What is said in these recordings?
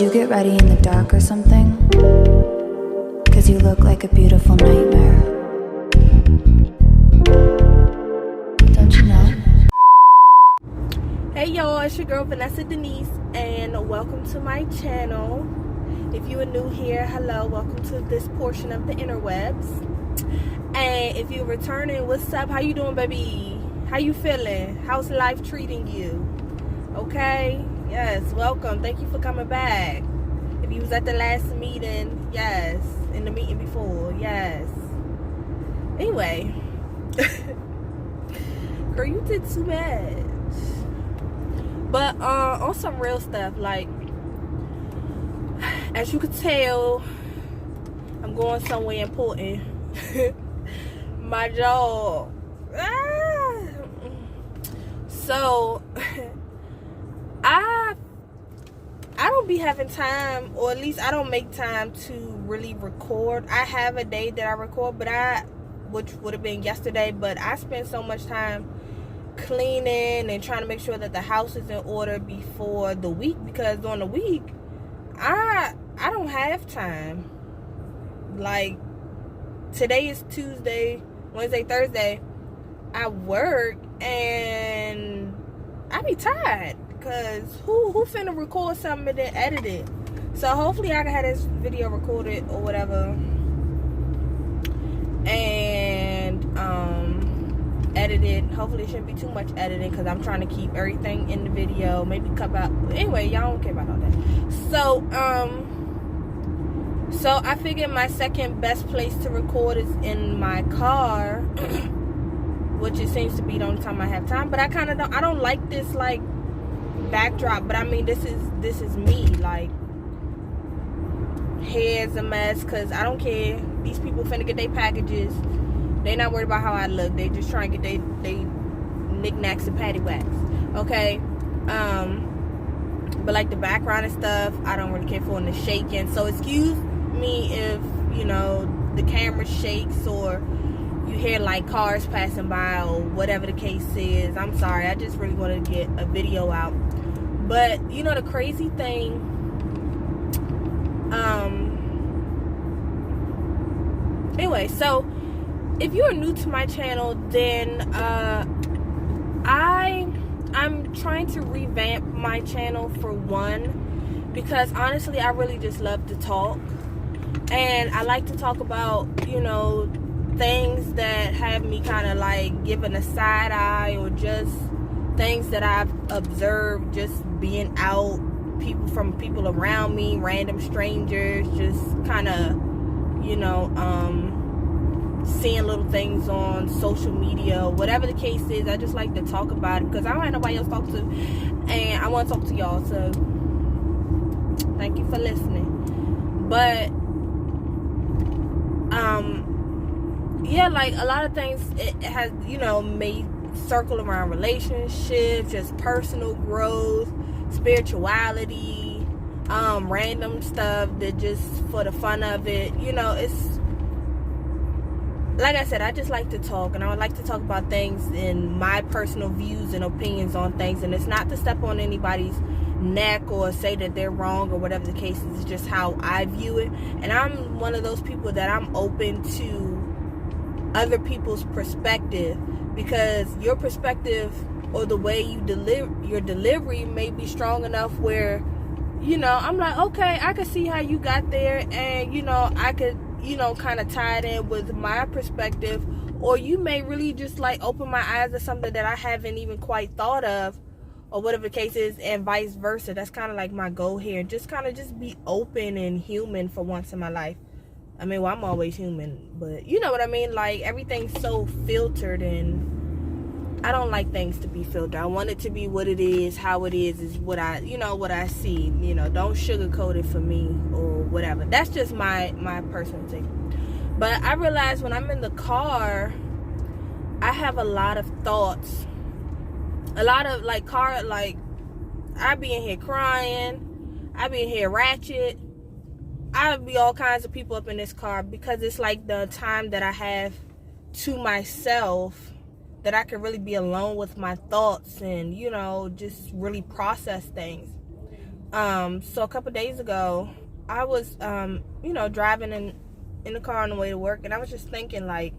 you get ready in the dark or something? 'Cause you look like a beautiful nightmare. Don't you know? Hey y'all, it's your girl Vanessa Denise and welcome to my channel. If you are new here, hello, welcome to this portion of the Innerwebs. And if you're returning, what's up? How you doing, baby? How you feeling? How's life treating you? Okay? Yes, welcome. Thank you for coming back. If you was at the last meeting, yes. In the meeting before, yes. Anyway. Girl, you did too much. But on some real stuff, like, as you could tell, I'm going somewhere important. My job. So I don't be having time, or at least I don't make time to really record. I have a day that I record, but which would have been yesterday, but I spend so much time cleaning and trying to make sure that the house is in order before the week, because during the week I don't have time. Like, today is Tuesday, Wednesday, Thursday. I work and I be tired, because who finna record something and then edit it? So hopefully I can have this video recorded or whatever and edit it. Hopefully it shouldn't be too much editing, because I'm trying to keep everything in the video, maybe cut out. Anyway, y'all don't care about all that. So I figured my second best place to record is in my car, which it seems to be the only time I have time. But I don't like this like backdrop, but I mean, this is me. Like, hair's a mess, because I don't care. These people finna get their packages. They not worried about how I look. They just trying to get they knickknacks and paddywhacks. Okay. But like the background and stuff, I don't really care for, and the shaking. So excuse me if, you know, the camera shakes or you hear like cars passing by or whatever the case is. I'm sorry. I just really want to get a video out. But you know, the crazy thing, anyway, so if you're new to my channel, then I'm trying to revamp my channel, for one, because honestly I really just love to talk, and I like to talk about, you know, things that have me kind of like giving a side eye, or just things that I've observed just being out, people around me, random strangers, just kind of, you know, seeing little things on social media, whatever the case is. I just like to talk about it, because I don't have nobody else to talk to, and I want to talk to y'all, so thank you for listening. But yeah, like a lot of things, it has, you know, made circle around relationships, just personal growth, spirituality, random stuff that just for the fun of it. You know, it's like I said, I just like to talk, and I would like to talk about things and my personal views and opinions on things. And it's not to step on anybody's neck or say that they're wrong or whatever the case is. It's just how I view it. And I'm one of those people that I'm open to other people's perspective, because your perspective or the way you deliver your delivery may be strong enough where, you know, I'm like, okay, I could see how you got there, and you know, I could, you know, kind of tie it in with my perspective. Or you may really just like open my eyes to something that I haven't even quite thought of, or whatever the case is, and vice versa. That's kind of like my goal here. Just kind of just be open and human for once in my life. I mean, well, I'm always human, but you know what I mean? Like, everything's so filtered, and I don't like things to be filtered. I want it to be what it is, how it is what I, you know, what I see. You know, don't sugarcoat it for me or whatever. That's just my personal thing. But I realize when I'm in the car, I have a lot of thoughts. A lot of, like, I be in here crying. I be in here ratchet. I be all kinds of people up in this car, because it's like the time that I have to myself, that I can really be alone with my thoughts and, you know, just really process things. So a couple days ago, I was, driving in the car on the way to work, and I was just thinking, like,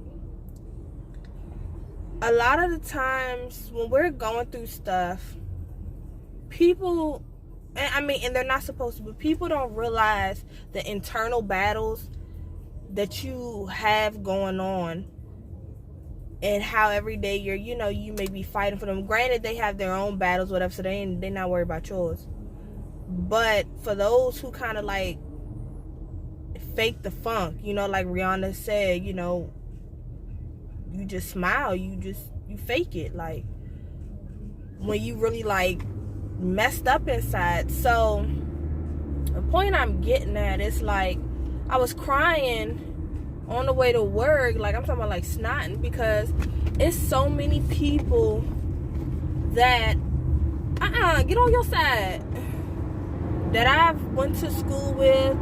a lot of the times when we're going through stuff, people, and they're not supposed to, but people don't realize the internal battles that you have going on, and how every day you may be fighting for them. Granted, they have their own battles, whatever, so they're not worried about yours. But for those who kind of like fake the funk, like Rihanna said, you just smile, you fake it, like when you really like messed up inside. So the point I'm getting at is, like, I was crying on the way to work, like I'm talking about like snotting, because it's so many people that get on your side, that I've went to school with,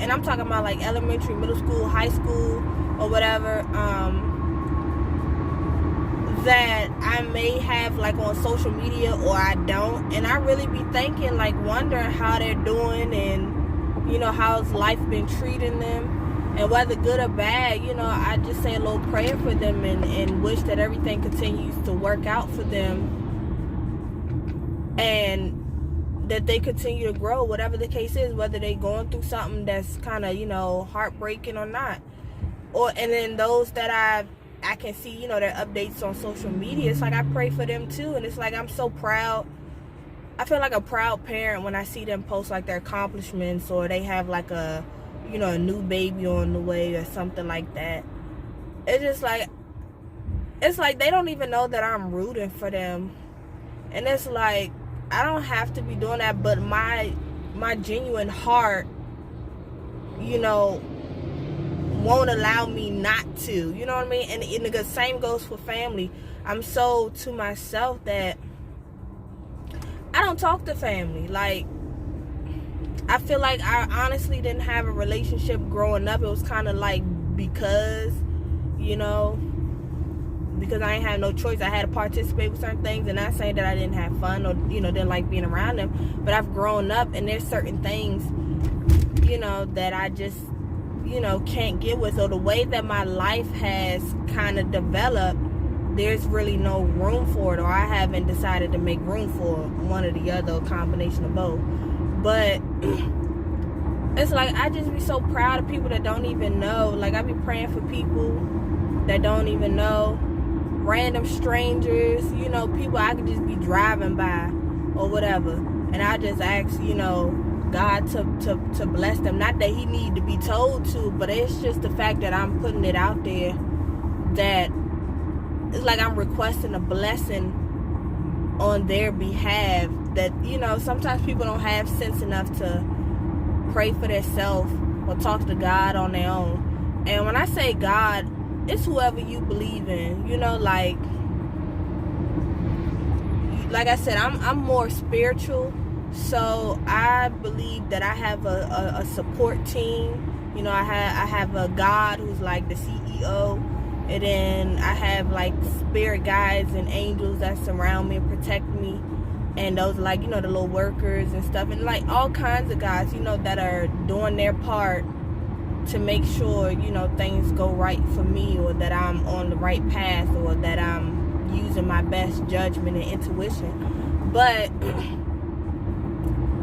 and I'm talking about like elementary, middle school, high school, or whatever, that I may have like on social media or I don't, and I really be thinking, like, wondering how they're doing, and how's life been treating them, and whether good or bad, I just say a little prayer for them, and wish that everything continues to work out for them, and that they continue to grow, whatever the case is, whether they going through something that's kind of heartbreaking or not. And then those that I can see their updates on social media, it's like I pray for them too, and it's like I'm so proud. I feel like a proud parent when I see them post like their accomplishments, or they have like a a new baby on the way or something like that. It's just like, it's like they don't even know that I'm rooting for them, and it's like I don't have to be doing that, but my genuine heart, won't allow me not to. You know what I mean? And the same goes for family. I'm so to myself that I don't talk to family. Like, I feel like I honestly didn't have a relationship growing up. It was kind of like because I ain't had no choice. I had to participate with certain things, and not saying that I didn't have fun or didn't like being around them, but I've grown up, and there's certain things that I just can't get with. So the way that my life has kind of developed, there's really no room for it, or I haven't decided to make room for one or the other, a combination of both. But it's like I just be so proud of people that don't even know. Like, I be praying for people that don't even know, random strangers, people I could just be driving by or whatever, and I just ask God to bless them. Not that he need to be told to, but it's just the fact that I'm putting it out there, that it's like I'm requesting a blessing on their behalf, that sometimes people don't have sense enough to pray for themselves or talk to God on their own. And when I say God, it's whoever you believe in, like I said, I'm more spiritual, so I believe that I have a support team. I have a God who's like the CEO, and then I have like spirit guides and angels that surround me and protect me, and those like the little workers and stuff, and like all kinds of guys that are doing their part to make sure things go right for me, or that I'm on the right path, or that I'm using my best judgment and intuition. But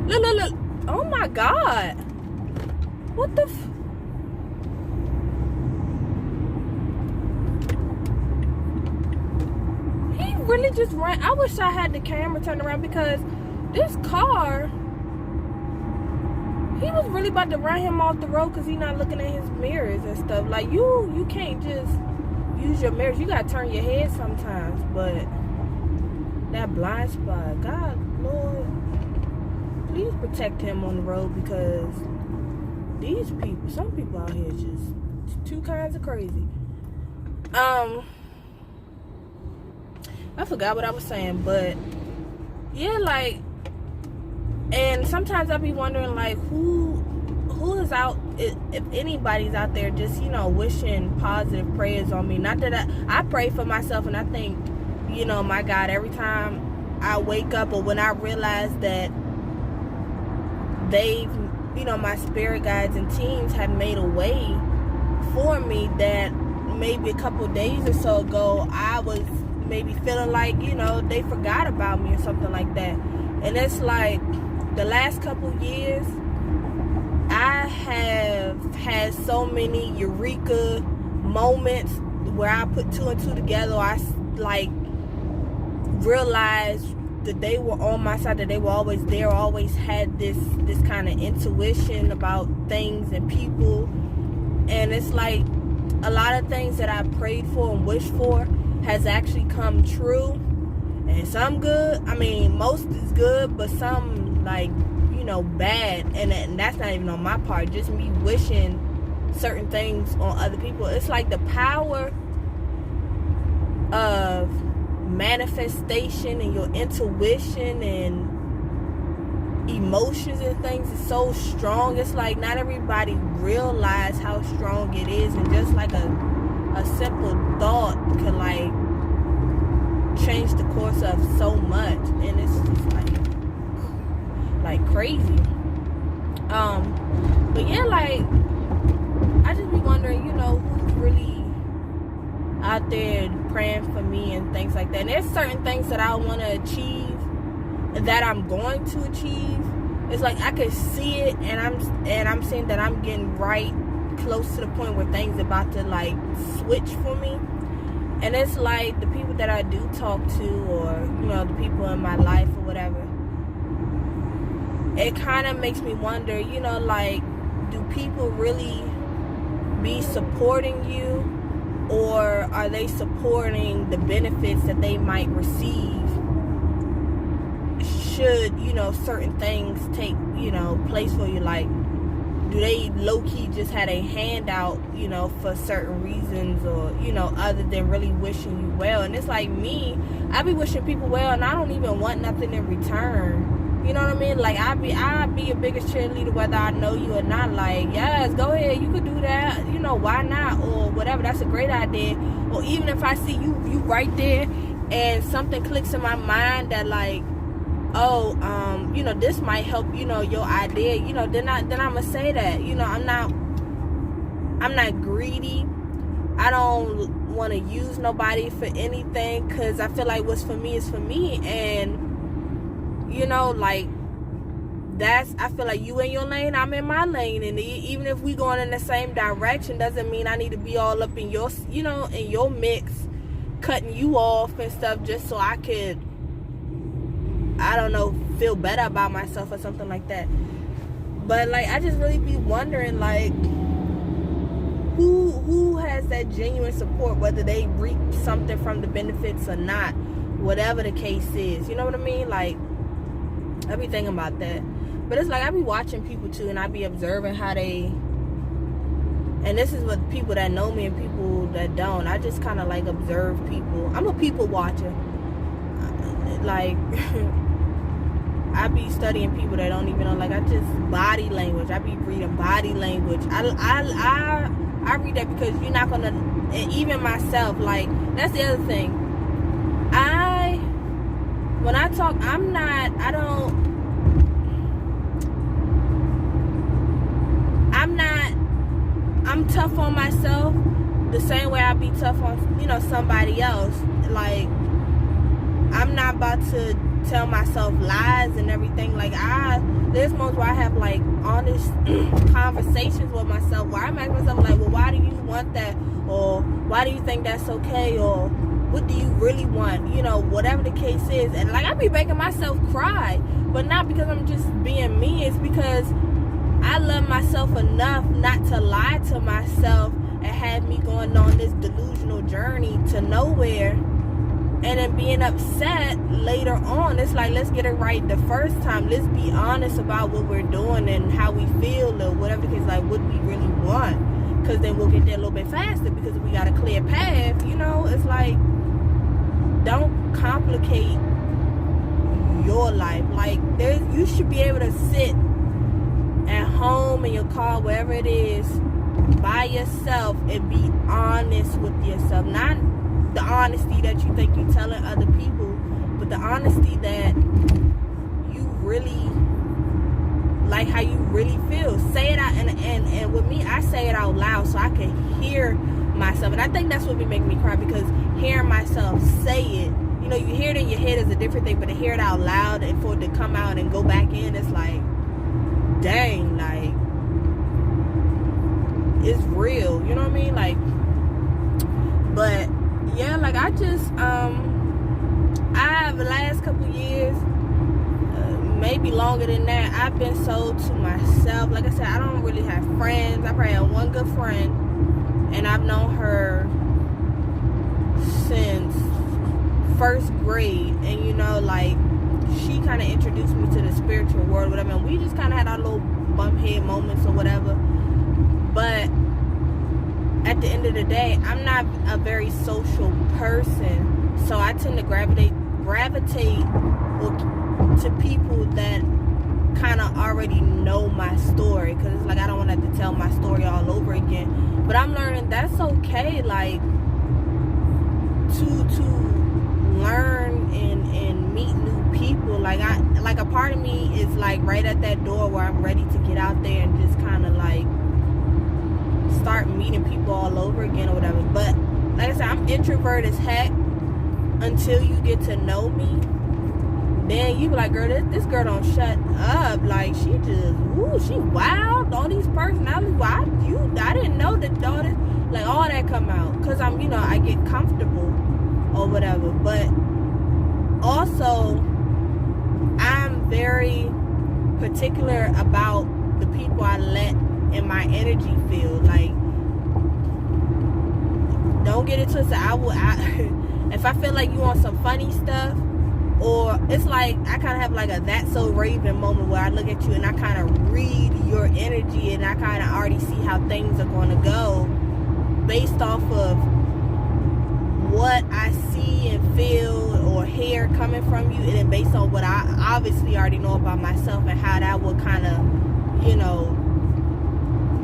look, oh my God, what the he really just ran. I wish I had the camera turned around, because this car, he was really about to run him off the road because he's not looking at his mirrors and stuff. Like, you can't just use your mirrors. You gotta turn your head sometimes. But that blind spot, God, Lord, please protect him on the road, because these people, some people out here just two kinds of crazy. I forgot what I was saying, but yeah, like, and sometimes I be wondering, like, who is out, if anybody's out there just wishing positive prayers on me. Not that I pray for myself, and I think my God, every time I wake up, or when I realize that they've, you know, my spirit guides and teams have made a way for me that maybe a couple days or so ago I was maybe feeling like, you know, they forgot about me or something like that. And it's like the last couple years I have had so many eureka moments where I put two and two together. I like realized that they were on my side, that they were always there, always had this kind of intuition about things and people. And it's like a lot of things that I prayed for and wished for has actually come true. And some good, I mean, most is good, but some, like, you know, bad. And that's not even on my part, just me wishing certain things on other people. It's like the power of manifestation and your intuition and emotions and things is so strong. It's like not everybody realize how strong it is, and just like a simple thought could like change the course of so much. And it's just like crazy. But yeah, like I just be wondering, you know, who's really out there praying for me and things like that. And there's certain things that I want to achieve, that I'm going to achieve. It's like I can see it, and I'm seeing that I'm getting right close to the point where things about to like switch for me. And it's like the people that I do talk to, or you know, the people in my life or whatever, it kind of makes me wonder, you know, like, do people really be supporting you, or are they supporting the benefits that they might receive should, you know, certain things take, you know, place for you? Like, do they low-key just had a handout, you know, for certain reasons, or, you know, other than really wishing you well? And it's like me, I be wishing people well, and I don't even want nothing in return. You know what I mean? Like, I be your biggest cheerleader whether I know you or not. Like, yes, go ahead, you could do that. You know, why not? Or whatever, that's a great idea. Or even if I see you right there, and something clicks in my mind that like, oh, you know, this might help, you know, your idea, you know, then I'm gonna say that. You know, I'm not greedy. I don't want to use nobody for anything, because I feel like what's for me is for me. And you know, like, I feel like you in your lane, I'm in my lane, and even if we going in the same direction, doesn't mean I need to be all up in your, you know, in your mix, cutting you off and stuff just so I could, I don't know, feel better about myself or something like that. But like, I just really be wondering, like, who has that genuine support, whether they reap something from the benefits or not, whatever the case is. You know what I mean? Like, I be thinking about that. But it's like I be watching people too, and I be observing how they, and this is what people that know me and people that don't, I just kind of like observe people. I'm a people watcher. Like I be studying people that don't even know. Like, I just body language. I be reading body language. I read that because you're not gonna, and even myself, like, that's the other thing. When I talk, I'm tough on myself the same way I be tough on, you know, somebody else. Like, I'm not about to tell myself lies and everything. Like, there's moments where I have like honest conversations with myself where I'm asking myself like, well, why do you want that? Or why do you think that's okay? Or what do you really want? You know, whatever the case is. And like, I be making myself cry, but not because I'm just being me. It's because I love myself enough not to lie to myself and have me going on this delusional journey to nowhere, and then being upset later on. It's like, let's get it right the first time. Let's be honest about what we're doing and how we feel, or whatever the case, like what we really want. Because then we'll get there a little bit faster, because we got a clear path. You know, it's like, don't complicate your life. Like, you should be able to sit at home, in your car, wherever it is, by yourself, and be honest with yourself. Not the honesty that you think you're telling other people, but the honesty that you really like how you really feel. Say it out, and with me, I say it out loud so I can hear myself. And I think that's what be making me cry, because hearing myself say it, you know, you hear it in your head is a different thing, but to hear it out loud and for it to come out and go back in, it's like, dang, like, it's real, you know what I mean? Like, but yeah, like, I just the last couple years, maybe longer than that, I've been so to myself. Like I said, I don't really have friends. I probably have one good friend, and I've known her since first grade. And you know, like, she kind of introduced me to the spiritual world, whatever, and we just kind of had our little bump head moments or whatever. But at the end of the day, I'm not a very social person, so I tend to gravitate to people that kind of already know my story, because it's like I don't want to have to tell my story all over again. But I'm learning that's okay, like, to learn and meet new people. Like, a part of me is like right at that door where I'm ready to get out there and just kind of like start meeting people all over again or whatever. But like I said, I'm introvert as heck until you get to know me. Then you be like, girl, this girl don't shut up. Like, she just, ooh, she wild. All these personalities. Why I didn't know that all this, like, all that come out. Because I'm, you know, I get comfortable or whatever. But also, I'm very particular about the people I let in my energy field. Like, don't get it twisted. If I feel like you want some funny stuff, or it's like I kind of have like a That's So Raven moment where I look at you and I kind of read your energy, and I kind of already see how things are going to go based off of what I see and feel or hear coming from you, and then based on what I obviously already know about myself and how that will kind of, you know,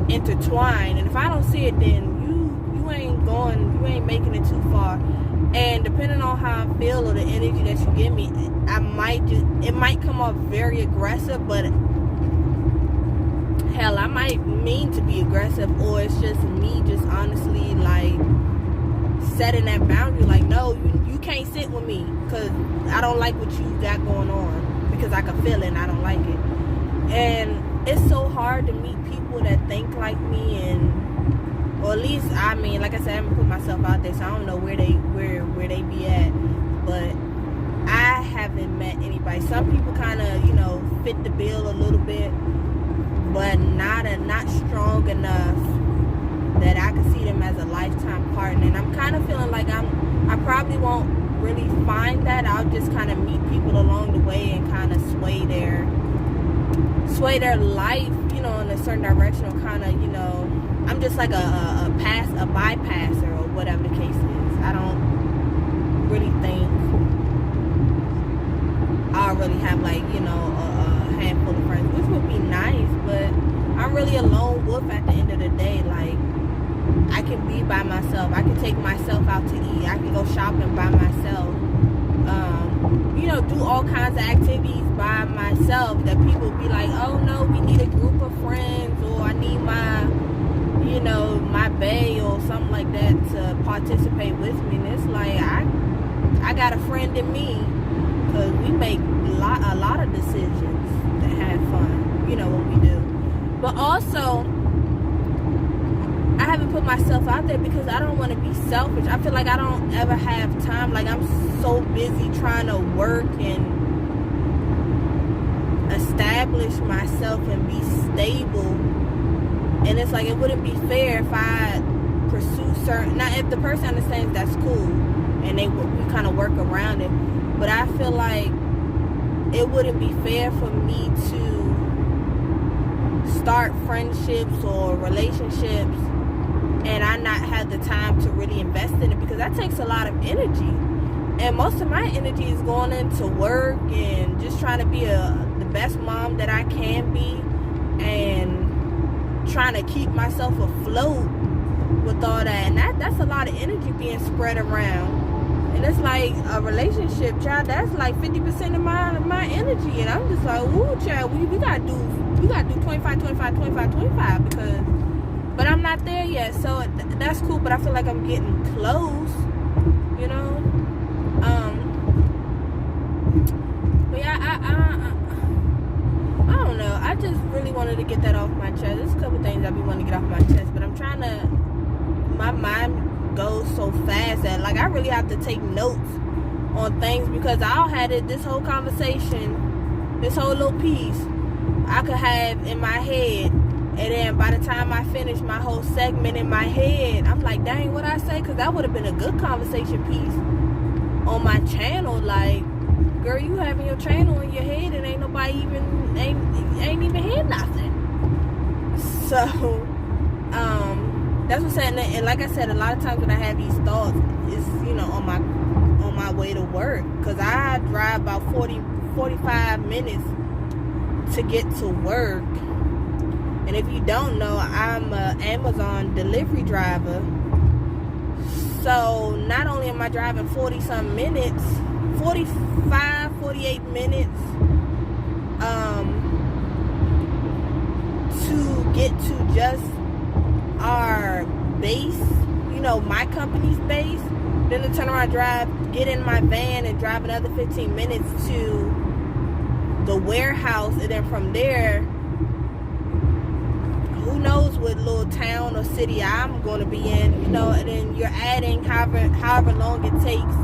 intertwine. And if I don't see it, then you ain't making it too far. And depending on how I feel or the energy that you give me, it might come off very aggressive, but hell, I might mean to be aggressive, or it's just me just honestly like setting that boundary. Like, no, you can't sit with me because I don't like what you got going on, because I can feel it and I don't like it. And it's so hard to meet people that think like me, and or at least, I mean, like I said, I haven't put myself out there, so I don't know where they be at. But I haven't met anybody. Some people kind of, you know, fit the bill a little bit, but not strong enough that I can see them as a lifetime partner. And I'm kind of feeling like I probably won't really find that. I'll just kind of meet people along the way and kind of sway their life, you know, in a certain direction, or kind of, you know, I'm just like a bypasser or whatever the case is. I don't really think I'll really have, like, you know, a handful of friends, which would be nice, but I'm really a lone wolf at the end of the day. Like, I can be by myself. I can take myself out to eat. I can go shopping by myself. You know, do all kinds of activities by myself that people be like, oh no, we need a group of friends, or I need my, you know, my bae or something like that to participate with me. And it's like, I got a friend in me, because we make a lot of decisions that have fun, you know, what we do. But also, I haven't put myself out there because I don't want to be selfish. I feel like I don't ever have time. Like, I'm so busy trying to work and establish myself and be stable. And it's like, it wouldn't be fair if I pursue certain... Now, if the person understands, that's cool, and we kind of work around it. But I feel like it wouldn't be fair for me to start friendships or relationships and I not have the time to really invest in it, because that takes a lot of energy. And most of my energy is going into work and just trying to be the best mom that I can be, and trying to keep myself afloat with all that. And that's a lot of energy being spread around. And it's like a relationship, child, that's like 50% of my energy. And I'm just like, ooh, child, we gotta do you gotta do 25, 25, 25, 25 because, but I'm not there yet, so that's cool, but I feel like I'm getting close, you know. But yeah, I don't know. I just really wanted to get that off my chest. There's a couple things I be wanting to get off my chest, but I'm trying to, my mind goes so fast that like I really have to take notes on things because I'll have it, this whole conversation, this whole little piece I could have in my head, and then by the time I finish my whole segment in my head, I'm like, dang, what I say? Because that would have been a good conversation piece on my channel. Like, girl, you having your channel in your head and ain't nobody even ain't even hear nothing. So that's what I'm saying. And like I said, a lot of times when I have these thoughts, it's, you know, on my way to work, because I drive about 45 minutes to get to work. And if you don't know, I'm an Amazon delivery driver. So not only am I driving 40-some minutes, 45, 48 minutes to get to just our base, you know, my company's base, then to turn around, get in my van and drive another 15 minutes to the warehouse, and then from there, who knows what little town or city I'm going to be in, you know, and then you're adding however long it takes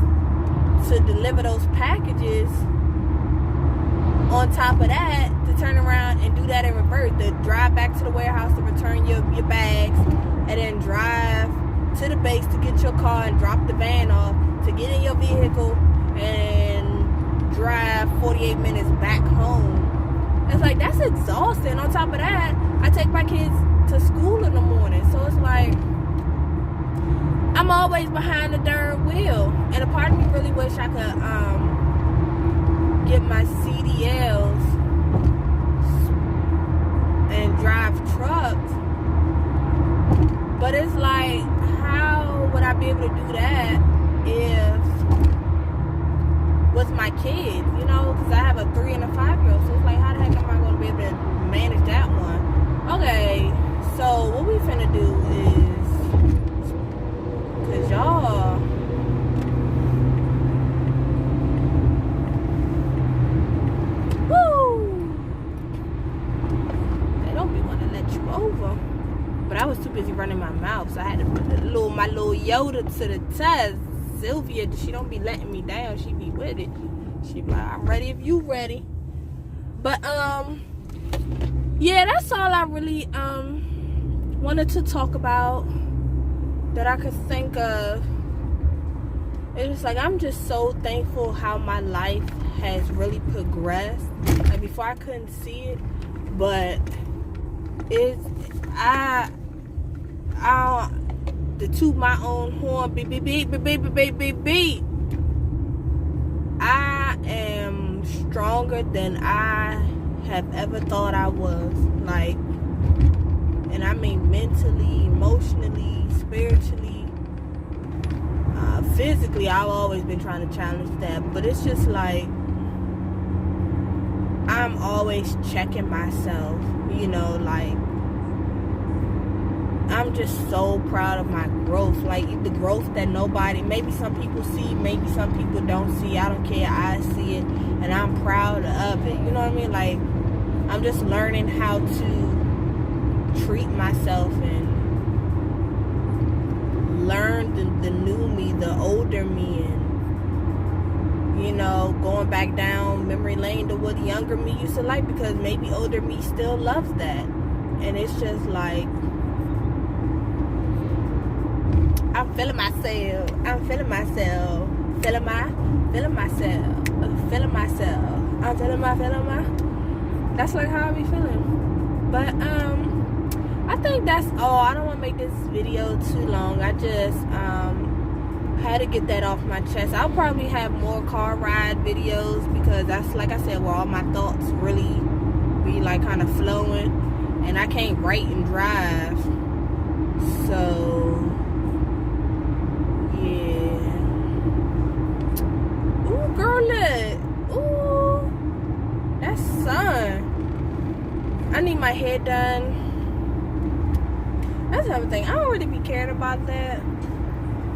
to deliver those packages on top of that, to turn around and do that in reverse, to drive back to the warehouse to return your bags, and then drive to the base to get your car and drop the van off, to get in your vehicle and drive 48 minutes back home. It's like, that's exhausting. On top of that, I take my kids to school in the morning, so it's like I'm always behind the darn wheel. And a part of me really wish I could get my CDLs and drive trucks, but it's like, how would I be able to do that if with my kids, you know, because I have a 3 and a 5-year-old, so it's like, how the heck am I going to be able to manage that one? Okay, so what we finna do is, because y'all, woo, they don't be wanting to let you over, but I was too busy running my mouth, so I had to put my little Yoda to the test. Sylvia, she don't be letting me down. She be with it. She be like, I'm ready if you ready. But yeah, that's all I really wanted to talk about that I could think of. It's like, I'm just so thankful how my life has really progressed. Like, before I couldn't see it, but to toot my own horn, beep, beep, beep, beep, beep, beep, beep, beep. I am stronger than I have ever thought I was. Like, and I mean mentally, emotionally, spiritually, physically. I've always been trying to challenge that, but it's just like, I'm always checking myself, you know, like, I'm just so proud of my growth. Like, the growth that maybe some people see, maybe some people don't see. I don't care. I see it, and I'm proud of it. You know what I mean? Like, I'm just learning how to treat myself and learn the new me, the older me, and, you know, going back down memory lane to what younger me used to like, because maybe older me still loves that. And it's just like, I'm feeling myself. I'm feeling myself. Feeling myself. I'm feeling my. That's like how I be feeling. But I think that's all. I don't want to make this video too long. I just had to get that off my chest. I'll probably have more car ride videos, because that's, like I said, where all my thoughts really be like kind of flowing, and I can't write and drive. So girl, look. Ooh, that sun. I I need my hair done. That's another thing. I don't really be caring about that,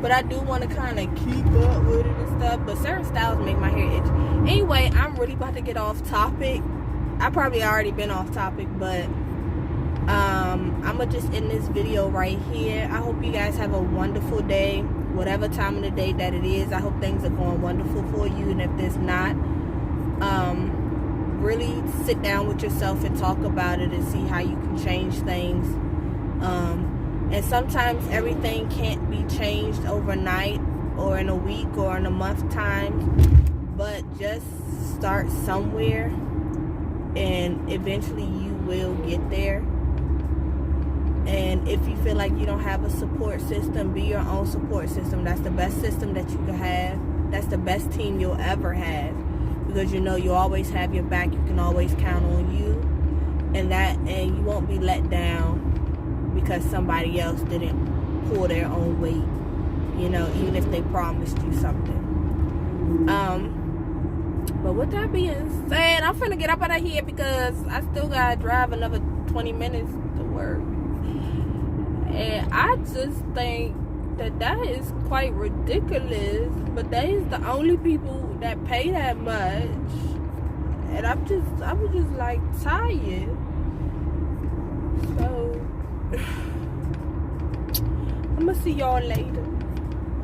but I do want to kind of keep up with it and stuff. But certain styles make my hair itch. Anyway, I'm really about to get off topic. I probably already been off topic, but I'm gonna just end this video right here. I hope you guys have a wonderful day, whatever time of the day that it is. I hope things are going wonderful for you, and if there's not, really sit down with yourself and talk about it and see how you can change things. And sometimes everything can't be changed overnight or in a week or in a month time, but just start somewhere and eventually you will get there. And if you feel like you don't have a support system, be your own support system. That's the best system that you can have. That's the best team you'll ever have, because you know you always have your back. You can always count on you, and you won't be let down because somebody else didn't pull their own weight, you know, even if they promised you something. But with that being said, I'm finna get up out of here because I still gotta drive another 20 minutes to work. And I just think that is quite ridiculous, but they is the only people that pay that much. And I was just like tired. So I'm gonna see y'all later,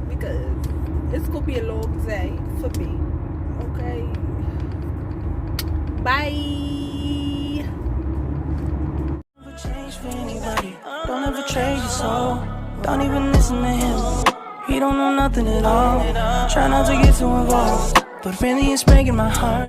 because it's gonna be a long day for me. Okay, bye. Never change for anybody. Don't ever trade your soul. Don't even listen to him. He don't know nothing at all. Try not to get too involved, but really it's breaking my heart.